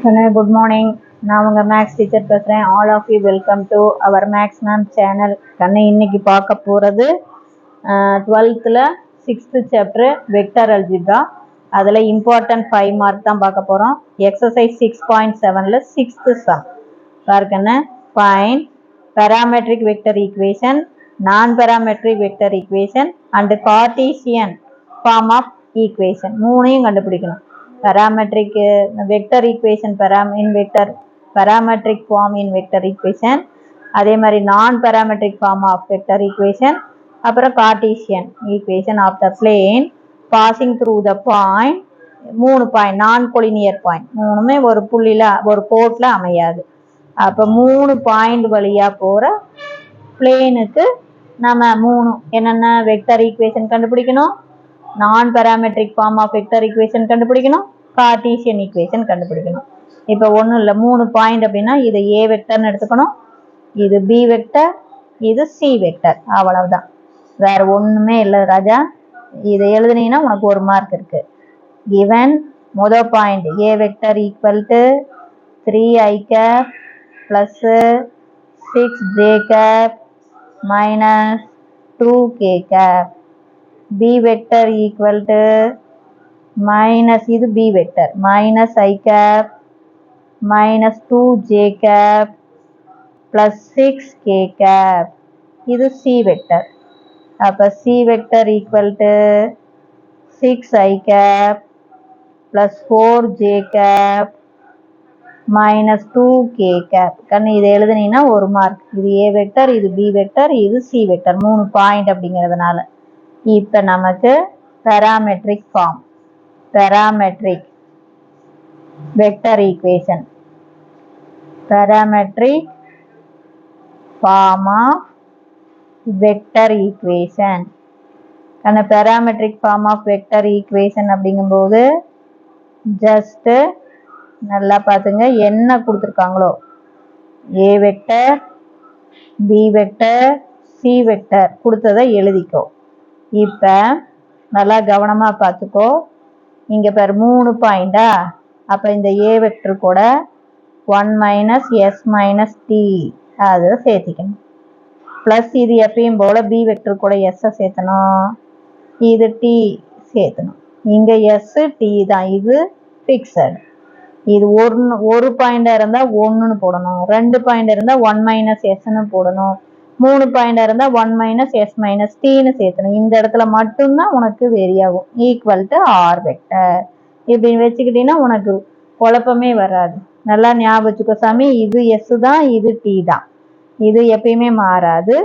Good morning. நான் உங்க maths teacher பேசுறேன். All of you welcome to our maths ma'am channel. இன்னைக்கு பார்க்க போகிறது 12th 6th chapter vector algebra. அதில் இம்பார்ட்டன்ட் 5 மார்க் தான் பார்க்க போகிறோம். எக்ஸசைஸ் 6.7ல் 6th சம் பாருக்கண்ணே. ஃபைண்ட் பேராமெட்ரிக் வெக்டர் ஈக்குவேஷன், நான் parametric vector equation and Cartesian form of equation மூணையும் கண்டுபிடிக்கணும். Parametric vector equation in vector parametric form in vector equation, அதே மாதிரி நான் parametric form of vector equation, அப்புறம் Cartesian equation of the plane passing through the point. 3 point நான் collinear point, மூணுமே ஒரு புள்ளியில ஒரு கோட்ல அமையாது. அப்ப 3 பாயிண்ட் வழியா போற பிளேனுக்கு நம்ம 3 என்னென்ன வெக்டர் ஈக்குவேஷன் கண்டுபிடிக்கணும், நான் parametric form of vector equation கண்டுபிடிக்கணும், கார்ட்டீசியன் ஈக்குவேஷன் கண்டுபிடிக்கணும். இப்போ ஒன்றும் இல்லை, 3 பாயிண்ட் அப்படின்னா இது ஏ வெக்டர்னு எடுத்துக்கணும், இது பி வெக்டர், இது சி வெக்டர், அவ்வளவுதான், வேற ஒன்றுமே இல்லை ராஜா. இதை எழுதுனீங்கன்னா உனக்கு 1 மார்க் இருக்கு. கிவன் முதல் point A vector equal to 3i cap plus 6j cap minus 2k cap, b vector equal to minus இது b vector minus I cap minus 2j cap plus 6k cap, இது c vector. அப்ப c vector equal to 6I cap plus 4j cap minus 2k cap. இதை எழுதுனீங்கன்னா 1 mark. இது a vector, இது b vector, இது c vector, 3 point அப்படிங்கிறதுனால. இப்ப நமக்கு parametric form, parametric vector equation, parametric form of vector equation. Parametric form of vector equation அப்படிங்கும்போது just நல்லா பார்த்துங்க, என்ன கொடுத்துருக்காங்களோ A vector B vector C vector கொடுத்ததை எழுதிக்கோ. இப்ப நல்லா கவனமா பார்த்துக்கோ. இங்க பேர் 3 பாயிண்டா, அப்ப இந்த ஏ வெக்டர் கூட 1 மைனஸ் எஸ் மைனஸ் டி அதை சேர்த்திக்கணும். பிளஸ் இது எப்பயும் போல பி வெக்டர் கூட எஸ் சேர்த்தணும், இது டி சேர்த்தணும். இங்க எஸ் டி தான், இது பிக்சட். இது ஒரு பாயிண்டா இருந்தா 1ன்னு போடணும், 2 பாயிண்ட் இருந்தா 1 மைனஸ் எஸ்ன்னு போடணும், 3 பாயிண்டா இருந்தா 1 மைனஸ் எஸ் மைனஸ் டீன்னு சேர்த்தணும். இந்த இடத்துல மட்டும்தான் உனக்கு வேரி ஆகும். ஈக்குவல் டு ஆர் வெக்டர் இப்படி வச்சுக்கிட்டீங்கன்னா உனக்கு குழப்பமே வராது. நல்லா ஞாபகம் வச்சுக்கோ சாமி, இது எஸ் தான், இது டி தான், இது எப்பயுமே மாறாது.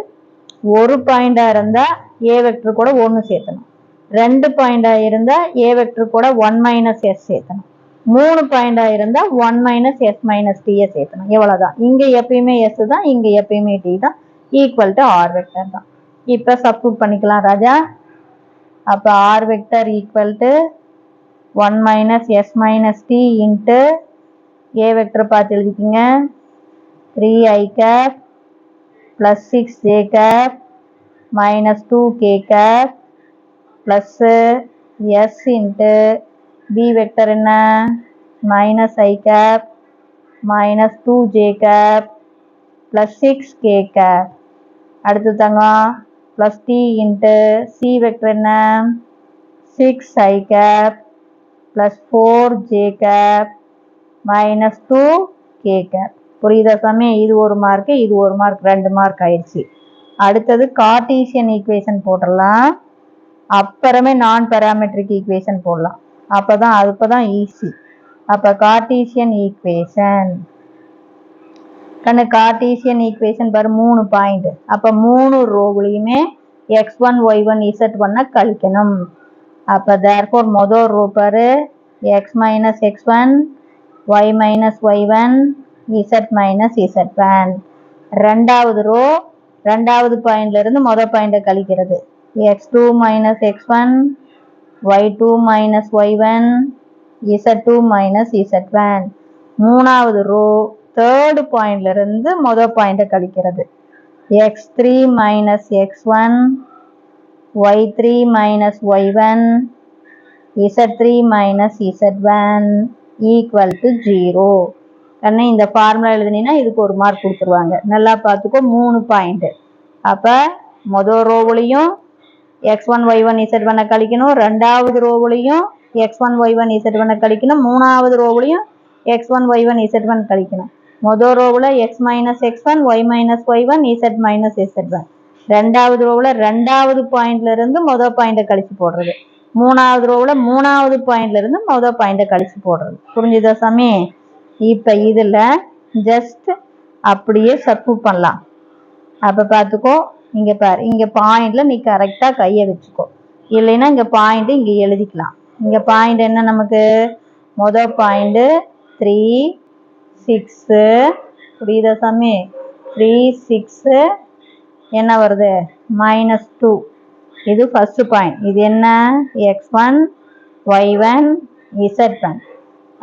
ஒரு பாயிண்டா இருந்தா ஏ வெக்டர் கூட 1 சேர்த்தணும், 2 பாயிண்டா இருந்தா ஏ வெக்டர் கூட 1 மைனஸ் எஸ் சேர்த்தணும், 3 பாயிண்டா இருந்தா 1 மைனஸ் எஸ் மைனஸ் டி சேர்த்தணும். எவ்வளவுதான். இங்க எப்பயுமே எஸ் தான், இங்க எப்பயுமே டி தான், ஈக்குவல் டு ஆர் வெக்டர் தான். இப்ப சப்ஸ்டிட்யூட் பண்ணிக்கலாம் ராஜா. அப்ப R vector equal to 1 minus S minus T into A vector பார்த்து எழுதிக்கிங்க, 3i cap plus 6j cap minus 2k cap plus S into B vector என்ன minus I cap minus 2j cap plus 6k cap. அடுத்து தாங்க plus T into C vector என்ன 6i cap plus 4j cap minus 2k cap. புரியுதா சாமி? இது 1 mark, இது 1 mark, 2 mark ஆயிடுச்சு. அடுத்தது கார்ட்டீசியன் ஈக்குவேஷன் போடலாம், அப்புறமே நான் பேராமெட்ரிக் ஈக்குவேஷன் போடலாம். அப்பதான் ஈஸி. அப்ப கார்ட்டீசியன் ஈக்குவேஷன் கார்ட்டீசியன் ஈக்குவேஷன் பாரு 3 பாயிண்ட். அப்ப 3 ரோவுலையுமே x1 y1 z1 கழிக்கணும். அப்ப therefore முதல் ரோ பாரு x minus x1 y minus y1 z minus z1. ரெண்டாவது ரோ ரெண்டாவது பாயிண்ட்ல இருந்து முதல் பாயிண்ட கழிக்கிறது, x2 minus x1 y2 minus y1 z2 minus z1. மூணாவது ரோ தேர்ட் பாயிண்ட்ல இருந்து முதல் பாயிண்ட கழிக்கிறது, x3 minus x1 y3 minus y1 z3 minus z1 equal to 0. கண்ணு இந்த ஃபார்முலா எழுதுனீங்கன்னா இதுக்கு ஒரு மார்க் கொடுத்துருவாங்க. நல்லா பார்த்துக்கோ. 3 பாயிண்ட். அப்போ முதல் ரோவுலையும் x1 y1 z1 கழிக்கணும், ரெண்டாவது ரோவுலையும் x1 y1 z1 கழிக்கணும், மூணாவது ரோவுலையும் x1 y1 z1 கழிக்கணும். முதல் ரோவில் x minus x1 y minus y1 z minus z1. ரெண்டாவது ரோவில் ரெண்டாவது பாயிண்ட்ல இருந்து முதல் பாயிண்டை கழிச்சு போடுறது. மூணாவது ரோவில் மூணாவது பாயிண்ட்ல இருந்து முதல் பாயிண்டை கழிச்சு போடுறது. புரிஞ்சுதா சாமி? இப்போ இதில் ஜஸ்ட் அப்படியே சப்ஸ்டிட்யூட் பண்ணலாம். அப்போ பார்த்துக்கோ. இங்கே பாரு, இங்கே பாயிண்ட்ல நீ கரெக்டாக கையை வச்சுக்கோ. இல்லைன்னா இங்கே பாயிண்ட் இங்கே எழுதிக்கலாம். இங்கே பாயிண்ட் என்ன நமக்கு? முதல் பாயிண்ட் 3 6. புரியுதா சாமி? 3 6 என்ன வருது? -2. இது ஃபர்ஸ்ட் பாயிண்ட். இது என்ன? x1 y1 z1.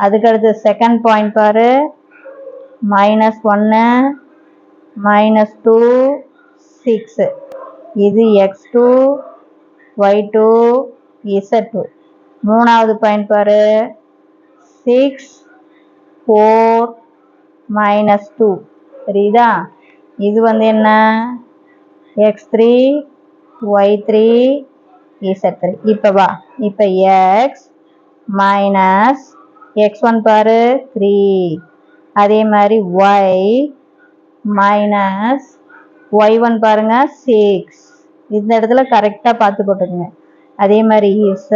அதுக்கடுத்து செகண்ட் பாயிண்ட் பாரு, -1 -2 6. இது x2 y2 z2. மூணாவது பாயிண்ட் பாரு, 6 4 -2. சரிதா? இது என்ன? x3 y3 z3. இப்போ வா, இப்போ x மைனஸ் x1 பாரு 3, அதே மாதிரி y மைனஸ் y1 பாருங்க 6. இந்த இடத்துல கரெக்டாக பார்த்து போட்டுக்குங்க. அதே மாதிரி z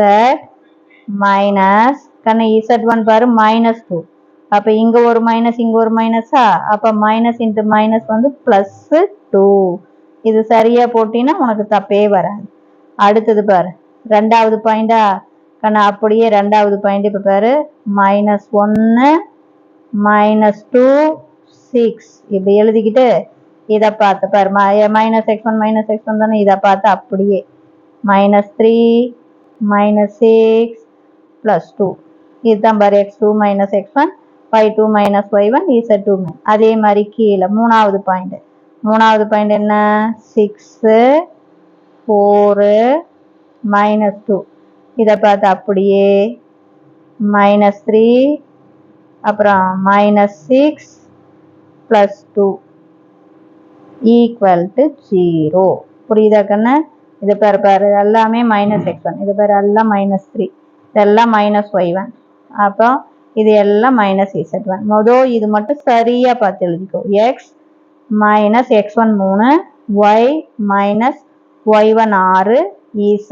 மைனஸ் கண்ணு z1 பாரு -2. அப்போ இங்கே ஒரு மைனஸ் இங்கே ஒரு மைனஸா? அப்போ மைனஸ் இன்ட்டு மைனஸ் +2. இது சரியா போட்டின்னா உனக்கு தப்பே வராது. அடுத்தது பாரு, ரெண்டாவது பாயிண்டா கண்ணு? அப்படியே ரெண்டாவது பாயிண்ட். இப்போ பாரு, -1 -2 6. இப்படி எழுதிக்கிட்டு இதை பார்த்து பாரு, -x1 தானே? இதை பார்த்து அப்படியே -3 -6 +2. இதுதான் பாரு x2 -x1 y2 -y1 z2. அதே மாதிரி கீழே மூணாவது பாயிண்ட். மூணாவது பாயிண்ட் என்ன? 6 4 -2. இதை பார்த்து அப்படியே -3 அப்புறம் -6 +2 ஈக்குவல் டு 0. புரியுதா கண்ணு? இது பாரு எல்லாமே -x1. இது பாரு எல்லாம் -3. இதெல்லாம் -y1. அப்போ இது எல்லாம் -z1. முதல் இது மட்டும் சரியா பார்த்து எழுதிக்கோ. x minus x1 3, y minus y1 6, z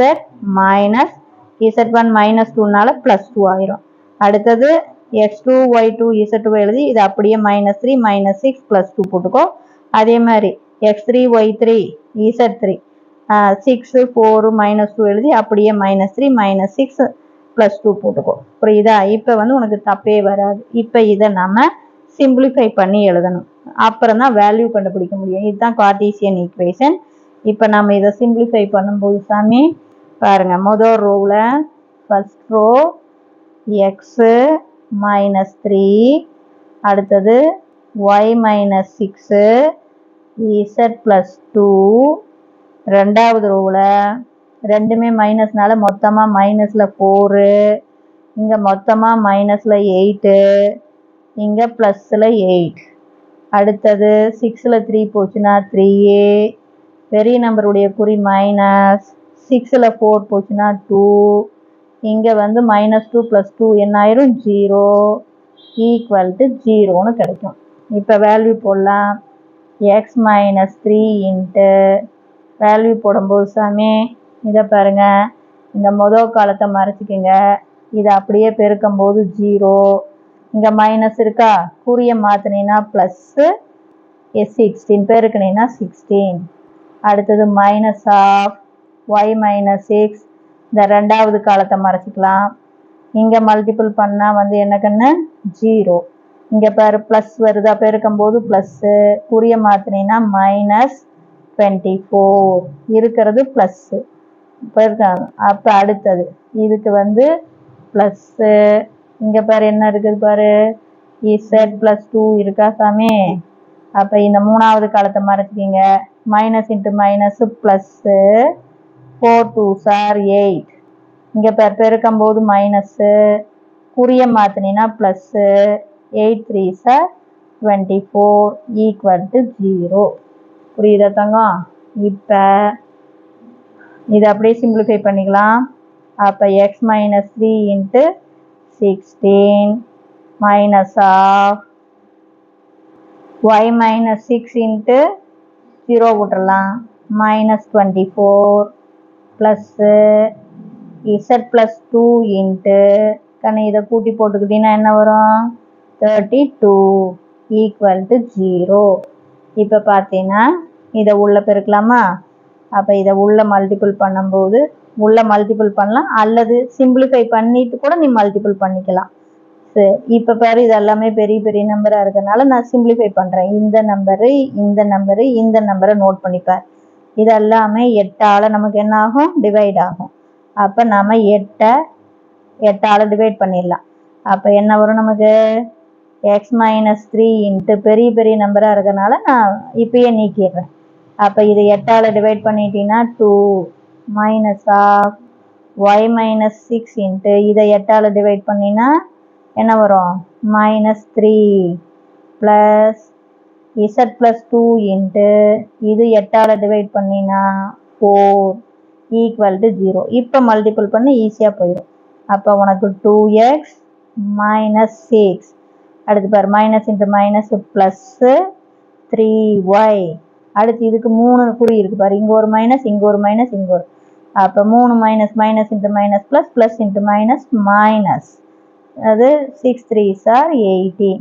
minus z1 -2னால +2 ஆயிரும். அடுத்தது x2 y2 z2 எழுதி இது அப்படியே -3 -6 +2 போட்டுக்கோ. அதே மாதிரி x3 y3 z3 6 4 -2 எழுதி அப்படியே -3 -6 +2 போட்டுக்கோ. புரியுதா? இப்போ உனக்கு தப்பே வராது. இப்போ இதை நம்ம சிம்பிளிஃபை பண்ணி எழுதணும். அப்புறம் தான் வேல்யூ கண்டுபிடிக்க முடியும். இதுதான் கார்ட்டீசியன் ஈக்குவேஷன். இப்போ நம்ம இதை சிம்பிளிஃபை பண்ணும்போது சாமி பாருங்க, முதல் ரோவில் ஃபர்ஸ்ட் ரோ x -3, அடுத்தது y -6 z +2. ரெண்டாவது ரோவில் ரெண்டுமே மைனஸ்னால மொத்தமாக -4, இங்கே மொத்தமாக -8, இங்கே +8. அடுத்தது 6ல் 3 போச்சுன்னா 3a, பெரிய நம்பருடைய குறி மைனஸ். 6ல் 4 போச்சுன்னா 2, இங்கே -2 +2 என்ன ஆயிரும்? 0 ஈக்குவல் டு 0ன்னு கிடைக்கும். இப்போ வேல்யூ போடலாம். x -3 இன்ட்டு வேல்யூ போடும்போது சாமி இதை பாருங்க, இந்த முதல் காலத்தை மறைச்சிக்கங்க. இதை அப்படியே பெருக்கும்போது 0, இங்கே மைனஸ் இருக்கா? குறிய மாற்றினீங்கன்னா +16 பெருக்குனீங்கன்னா 16. அடுத்தது மைனஸ் ஆஃப் y -6, இந்த ரெண்டாவது காலத்தை மறைச்சிக்கலாம். இங்கே மல்டிபிள் பண்ணால் என்ன கண்ணு? 0. இங்கே பாரு ப்ளஸ் வருதா? பெருக்கும்போது ப்ளஸ்ஸு, குறிய மாற்றினீங்கன்னா -24 இருக்கிறது ப்ளஸ்ஸு பெருக்காங்க. அப்போ அடுத்தது இதுக்கு ப்ளஸ்ஸு, இங்கே பாரு என்ன இருக்குது பாரு, z +2 இருக்கா சாமி? அப்போ இந்த மூணாவது காலத்தை மறைச்சிக்கிங்க. Minus into minus plus, 4 2s are 8. இங்கே பெருக்கும்போது மைனஸ்ஸு, குறிய மாற்றினா plus 8 3s are 24 equal to 0. புரியுதா தங்கம்? இப்போ இதை அப்படியே சிம்பிளிஃபை பண்ணிக்கலாம். அப்போ X minus 3 into 16 minus of Y minus 6 into 0 விட்டுறலாம் minus 24 plus Z plus 2 into இதை கூட்டி போட்டுக்கிட்டீங்கன்னா என்ன வரும் 32 ஈக்குவல் டு 0. இப்போ பார்த்தீங்கன்னா இதை உள்ள பெருக்கலாமா? அப்போ இதை உள்ள மல்டிபிள் பண்ணும்போது உள்ள மல்டிபிள் பண்ணலாம், அல்லது சிம்பிளிஃபை பண்ணிட்டு கூட நீ மல்டிபிள் பண்ணிக்கலாம். சரி, இப்போ பாரு இது எல்லாமே பெரிய பெரிய நம்பராக இருக்கிறதுனால நான் சிம்பிளிஃபை பண்ணுறேன். இந்த நம்பரு இந்த நம்பரு இந்த நம்பரை நோட் பண்ணிப்பார். இது எல்லாமே 8ஆல் நமக்கு என்ன ஆகும்? டிவைட் ஆகும். அப்போ நம்ம 8ஆல் டிவைட் பண்ணிடலாம். அப்போ என்ன வரும் நமக்கு? எக்ஸ் மைனஸ் 3 இன்ட்டு பெரிய பெரிய நம்பராக இருக்கிறதுனால நான் இப்பயே நீக்கிடுறேன். அப்போ இது 8ஆல் டிவைட் பண்ணிட்டீங்கன்னா 2 minus of Y minus 6 into இதை 8ஆல் டிவைட் பண்ணினா என்ன வரும்? Minus 3 plus Z plus 2 into இது 8ஆல் டிவைட் பண்ணினா 4 ஈக்குவல் டு 0. இப்போ மல்டிபிள் பண்ணி ஈஸியாக போயிடும். அப்போ உனக்கு 2x மைனஸ் 6 அடுத்து பாரு minus into minus plus 3y அடுத்து இதுக்கு 3 குறி இருக்கு பாரு, இங்கே ஒரு மைனஸ் இங்கே ஒரு மைனஸ் இங்கே ஒரு. அப்போ 3 minus minus into minus plus plus into minus minus அது 6 3s are 18.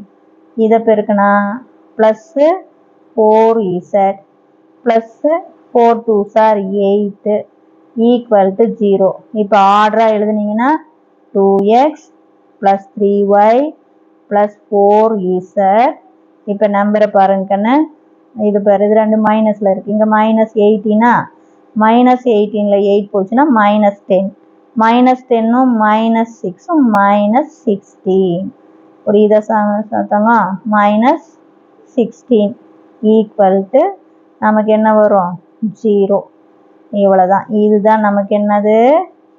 இதை பெருக்குனா plus 4z plus 4 2s are 8 equal to 0. இப்போ ஆர்டராக எழுதுனீங்கன்னா 2x plus 3y plus 4z. இப்போ நம்பரை பாருங்கன்னு இது பாரு, இது ரெண்டு மைனஸில் இருக்குது. இங்கே மைனஸ் 18 மைனஸ் 18ல் 8 போச்சுன்னா மைனஸ் 10 மைனஸ் 10ம் மைனஸ் 6ம் மைனஸ் 16. புரியுதா தங்க? மைனஸ் 16 ஈக்குவல் டு நமக்கு என்ன வரும்? 0. இவ்வளோதான். இதுதான் நமக்கு என்னது?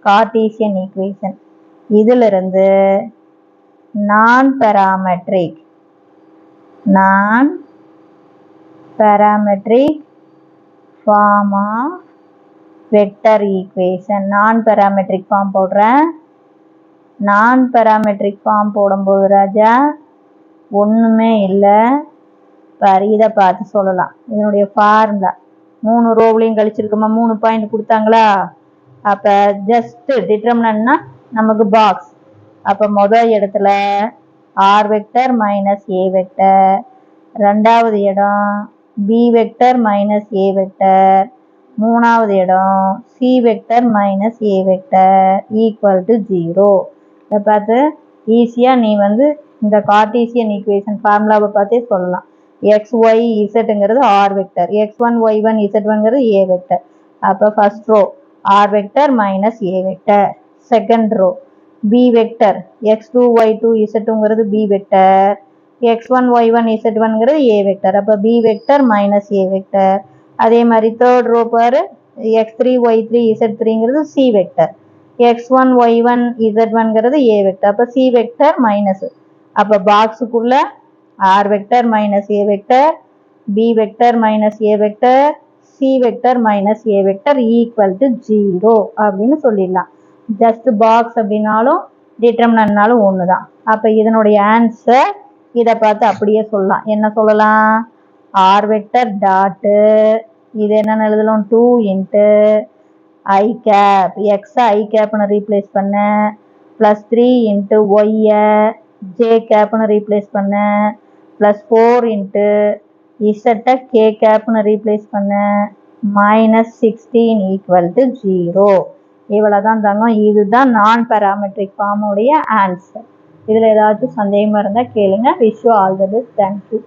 Cartesian equation. இதிலிருந்து நான் parametric form of vector equation. நான் பேராமெட்ரிக் ஃபார்ம் போடுறேன். நான் பேராமெட்ரிக் ஃபார்ம் போடும்போது ராஜா ஒன்றுமே இல்லை பாரு, இதை பார்த்து சொல்லலாம். இதனுடைய ஃபார்முலா 3 ரோவ்லையும் கழிச்சிருக்கோமா, 3 பாயிண்ட் கொடுத்தாங்களா? அப்போ ஜஸ்ட் டிட்டர்மினன்ட்னா நமக்கு பாக்ஸ். அப்போ முதல் இடத்துல R vector minus A vector, ரெண்டாவது இடம் B vector minus A vector, மூணாவது இடம் C vector minus A vector equal to 0. இதை பார்த்து ஈஸியாக நீ இந்த கார்ட்டீசியன் ஈக்குவேஷன் ஃபார்முலாவை பார்த்தே சொல்லலாம். எக்ஸ் ஒய் இசட்டுங்கிறது ஆர் வெக்டர், x1 y1 z1ங்கிறது ஏ வெக்டர். அப்போ first row R vector minus A vector, second row B vector x2 y2 z2ங்கிறது பி வெக்டர், x1 y1 z1ங்கிறது ஏ வெக்டர். அப்போ B vector minus A vector. அதே மாதிரி third row பாரு, x3 y3 z3ங்கிறது C vector, x1 y1 z1ங்கிறது A vector. அப்போ C vector minus, அப்போ பாக்ஸுக்குள்ள R vector minus A vector, B vector minus A vector, C vector minus A vector equal to 0 அப்படின்னு சொல்லிடலாம். ஜஸ்ட் பாக்ஸ் அப்படின்னாலும் டிட்டர்மினன்ட்னாலும் ஒன்று தான். அப்போ இதனுடைய ஆன்சர் இதை பார்த்து அப்படியே சொல்லலாம். என்ன சொல்லலாம்? ஆர் வெக்டர் டாட்டு இது என்னென்னு எழுதலாம்? 2 இன்ட்டு ஐ கேப், எக்ஸை ஐ கேப்னு ரீப்ளேஸ் பண்ண, ப்ளஸ் 3 இன்ட்டு ஒய்யை ஜே கேப்னு ரீப்ளேஸ் பண்ண, ப்ளஸ் 4 இன்ட்டு இசட்டை கே கேப்னு ரீப்ளேஸ் பண்ண, மைனஸ் 16 ஈக்குவல் டு 0. இவ்வளோதான் தங்கம். இதுதான் நான் பேராமெட்ரிக் ஃபார்முடைய ஆன்சர். இதில் ஏதாச்சும் சந்தேகமாக இருந்தால் கேளுங்க. Wish you all the best. Thank you.